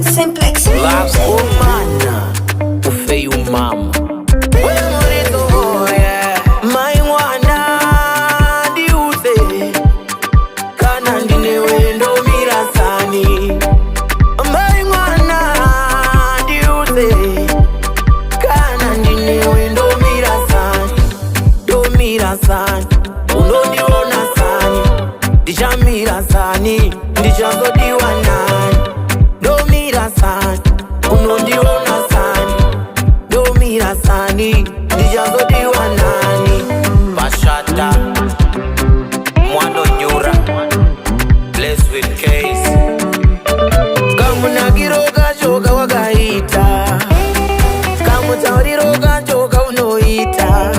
Simplex. Love's Mwana, ufei umama. We Muridzo, yeah. My Mwana, ndiuze. Kana ndinewe ndo mirasani. My Mwana, ndiuze. Kana ndinewe ndo mirasani. Ndo mirasani. Unondiona sani. Ndichamirasani. Ndichazodiwa nani. Unondiona sani, domira sani, ndijazodiwa nani. Bashata, Mwana nyura, blessed with case. Kamunagiro kachoka wakaita, kamutauriro kachoka unoita,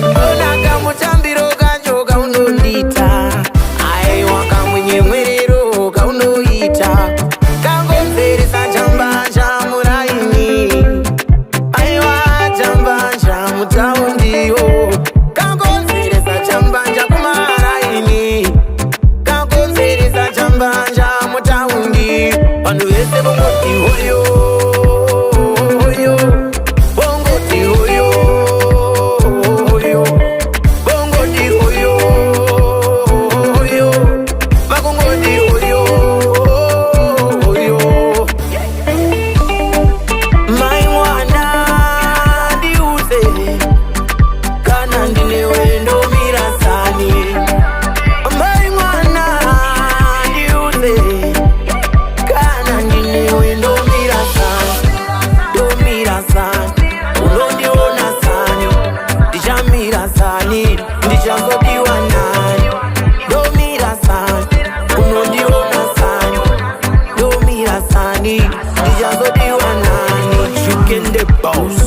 ona kamutambiro kachoka unondita, aiwa kamunyemwerero kaunoita. Vanhu vese vongoti hoyo, hoyo, vongoti hoyo, hoyo, vongoti hoyo, hoyo, vakongoti hoyo, hoyo. My Mwana, ndiuze, kana ndinewe ndo mirasani. My Mwana, ndiuze. Unondiona sani, ndichamira sani, ndichazodiwa nani. Ndomira sani, unondiona sani, ndomira sani, ndichazodiwa nani. You can the boss.